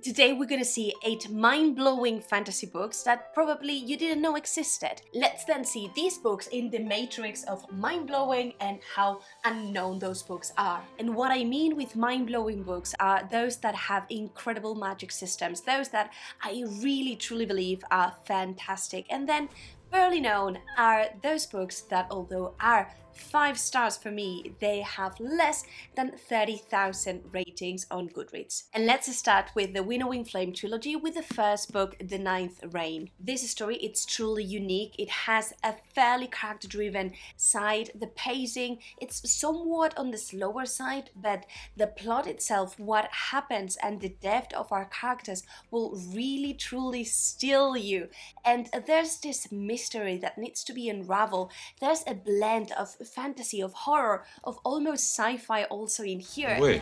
Today we're gonna see 8 mind-blowing fantasy books that probably you didn't know existed. Let's then see these books in the matrix of mind-blowing and how unknown those books are. And what I mean with mind-blowing books are those that have incredible magic systems, those that I really truly believe are fantastic. And then barely known are those books that, although are 5 stars for me, they have less than 30,000 ratings on Goodreads. And let's start with the Winnowing Flame trilogy with the first book, The Ninth Reign. This story, it's truly unique. It has a fairly character-driven side. The pacing, it's somewhat on the slower side, but the plot itself, what happens and the depth of our characters will really truly steal you. And there's this mystery that needs to be unraveled. There's a blend of fantasy, of horror, of almost sci-fi also in here. Wait,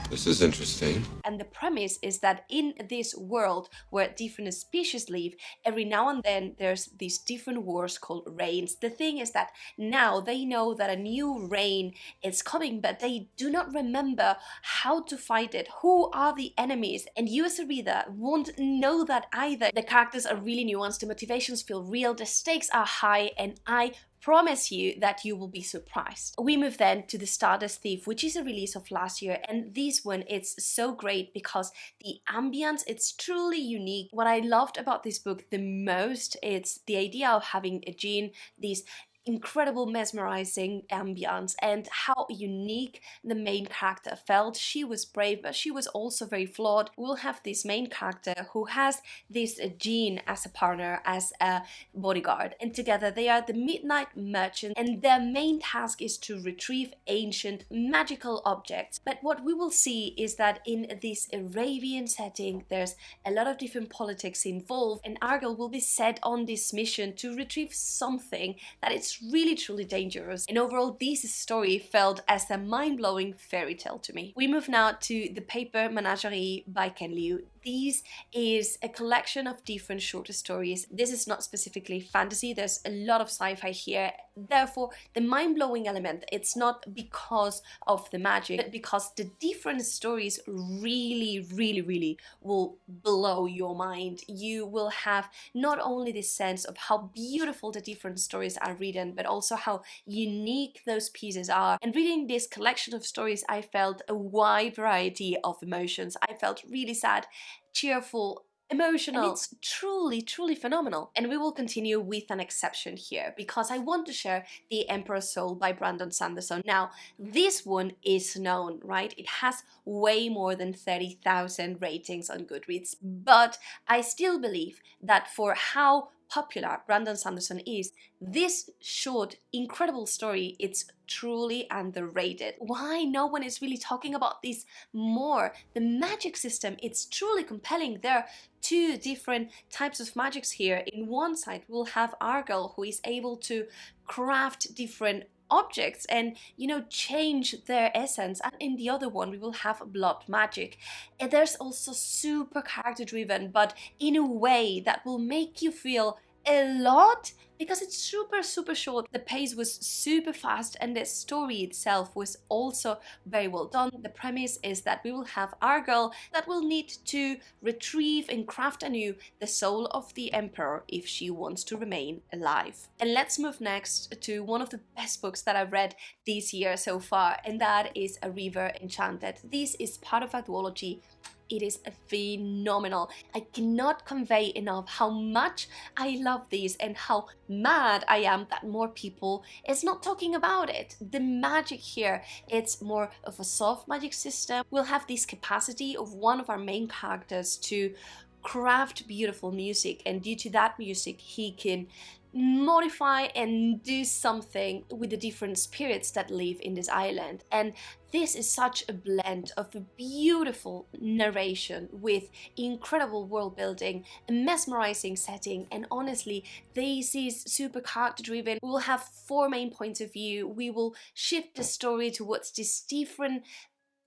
this is interesting. And the premise is that in this world where different species live, every now and then there's these different wars called reigns. The thing is that now they know that a new reign is coming, but they do not remember how to fight it, who are the enemies, and you as a reader won't know that either. The characters are really nuanced, the motivations feel real, the stakes are high, and I promise you that you will be surprised. We move then to the Stardust Thief, which is a release of last year, and this one, it's so great because the ambience, it's truly unique. What I loved about this book the most, it's the idea of having a djinn, these incredible mesmerizing ambience, and how unique the main character felt. She was brave, but she was also very flawed. We'll have this main character who has this djinn as a partner, as a bodyguard, and together they are the Midnight Merchant, and their main task is to retrieve ancient magical objects. But what we will see is that in this Arabian setting there's a lot of different politics involved, and Argyle will be set on this mission to retrieve something that is really truly dangerous. And overall, this story felt as a mind-blowing fairy tale to me. We move now to the Paper Menagerie by Ken Liu. This is a collection of different short stories. This is not specifically fantasy, there's a lot of sci-fi here. Therefore, the mind-blowing element, it's not because of the magic, but because the different stories really will blow your mind. You will have not only the sense of how beautiful the different stories are written, but also how unique those pieces are. And reading this collection of stories, I felt a wide variety of emotions. I felt really sad, cheerful, emotional, and it's truly phenomenal. And we will continue with an exception here because I want to share The Emperor's Soul by Brandon Sanderson. Now, this one is known, right? It has way more than 30,000 ratings on Goodreads, but I still believe that for how popular Brandon Sanderson is, this short, incredible story, it's truly underrated. Why no one is really talking about this more? The magic system, it's truly compelling. There are 2 different types of magics here. In one side, we'll have Argyle, who is able to craft different objects and, you know, change their essence, and in the other one we will have blood magic. And there's also super character driven, but in a way that will make you feel a lot because it's super short. The pace was super fast and the story itself was also very well done. The premise is that we will have Argyle that will need to retrieve and craft anew the soul of the emperor if she wants to remain alive. And let's move next to one of the best books that I've read this year so far, and that is A River Enchanted. This is part of a duology. It is phenomenal. I cannot convey enough how much I love this and how mad I am that more people is not talking about it. The magic here, it's more of a soft magic system. We'll have this capacity of one of our main characters to craft beautiful music, and due to that music he can modify and do something with the different spirits that live in this island. And this is such a blend of a beautiful narration with incredible world building, a mesmerizing setting, and honestly, this is super character driven. We will have 4 main points of view. We will shift the story towards these different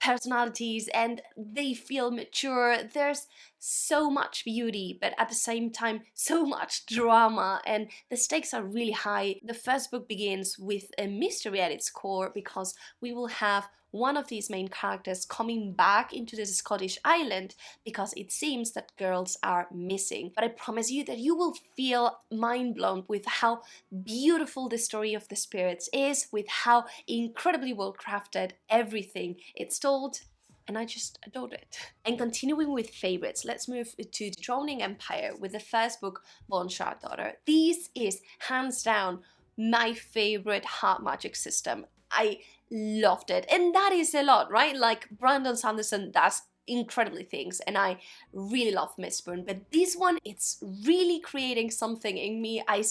personalities and they feel mature. There's so much beauty, but at the same time so much drama, and the stakes are really high. The first book begins with a mystery at its core because we will have one of these main characters coming back into this Scottish island because it seems that girls are missing. But I promise you that you will feel mind blown with how beautiful the story of the spirits is, with how incredibly well crafted everything it's told, and I just adored it. And continuing with favorites, let's move to The Drowning Empire with the first book, Bonshar's Daughter. This is hands down my favorite hard magic system. I loved it, and that is a lot, right? Like Brandon Sanderson does incredibly things, and I really love Mistborn, but this one, it's really creating something in me. I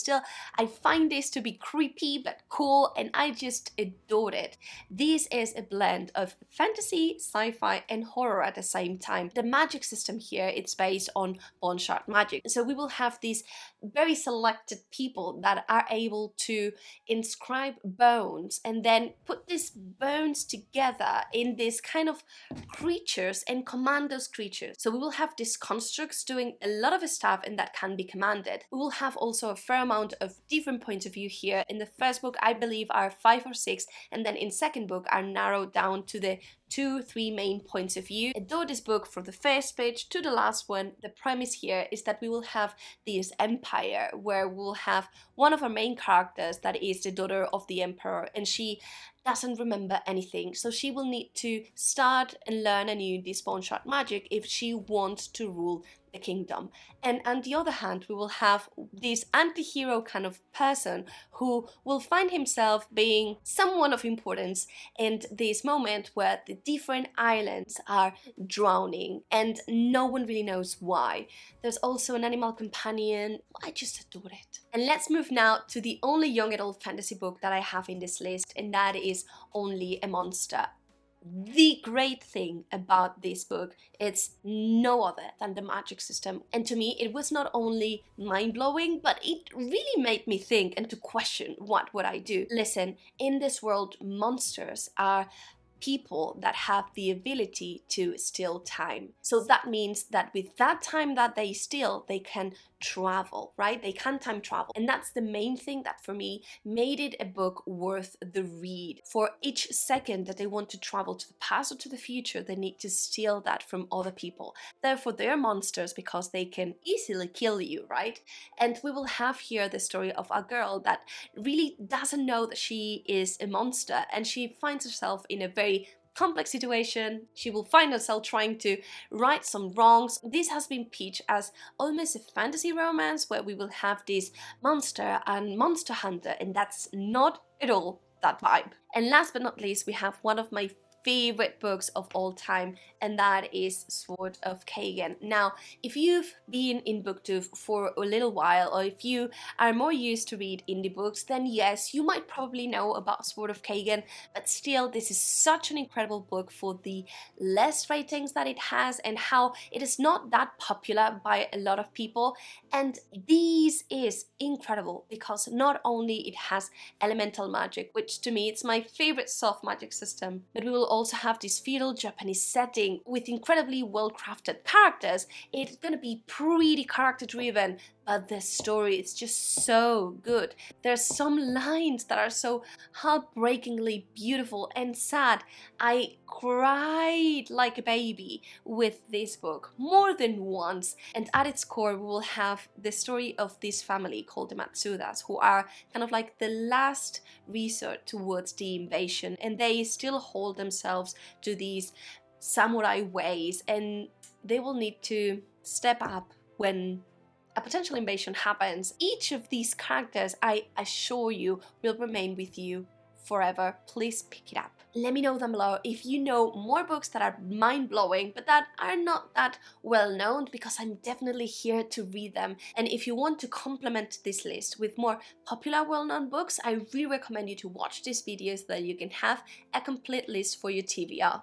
find this to be creepy but cool, and I just adored it. This is a blend of fantasy, sci-fi, and horror at the same time. The magic system here, it's based on bone shard magic, so we will have these very selected people that are able to inscribe bones and then put these bones together in this kind of creatures and command those creatures. So we will have these constructs doing a lot of stuff, and that can be commanded. We will have also a fair amount of different points of view here. In the first book, I believe are 5 or 6, and then in second book are narrowed down to the 2-3 main points of view. Adore this book from the first page to the last one. The premise here is that we will have this empire where we'll have one of our main characters that is the daughter of the emperor, and she doesn't remember anything, so she will need to start and learn anew this bone shard magic if she wants to rule the kingdom. And on the other hand, we will have this anti-hero kind of person who will find himself being someone of importance in this moment where the different islands are drowning and no one really knows why. There's also an animal companion. I just adore it. And let's move now to the only young adult fantasy book that I have in this list, and that is Only a Monster. The great thing about this book, it's no other than the magic system. And to me, it was not only mind-blowing, but it really made me think and to question what would I do. Listen, in this world, monsters are people that have the ability to steal time. So that means that with that time that they steal, they can travel, right? They can time travel. And that's the main thing that for me made it a book worth the read. For each second that they want to travel to the past or to the future, they need to steal that from other people. Therefore, they're monsters because they can easily kill you, right? And we will have here the story of a girl that really doesn't know that she is a monster, and she finds herself in a very complex situation. She will find herself trying to right some wrongs. This has been pitched as almost a fantasy romance where we will have this monster and monster hunter, and that's not at all that vibe. And last but not least, we have one of my favorite books of all time, and that is Sword of Kaigen. Now, if you've been in Booktube for a little while, or if you are more used to read indie books, then yes, you might probably know about Sword of Kaigen, but still, this is such an incredible book for the less ratings that it has and how it is not that popular by a lot of people. And this is incredible because not only it has elemental magic, which to me it's my favorite soft magic system, but we will also have this feudal Japanese setting with incredibly well-crafted characters. It's gonna be pretty character driven, but the story is just so good. There's some lines that are so heartbreakingly beautiful and sad. I cried like a baby with this book more than once, and at its core we will have the story of this family called the Matsudas, who are kind of like the last resort towards the invasion, and they still hold themselves to these samurai ways, and they will need to step up when a potential invasion happens. Each of these characters, I assure you, will remain with you forever. Please pick it up. Let me know down below if you know more books that are mind-blowing but that are not that well known, because I'm definitely here to read them. And if you want to complement this list with more popular well-known books, I really recommend you to watch this video so that you can have a complete list for your TBR.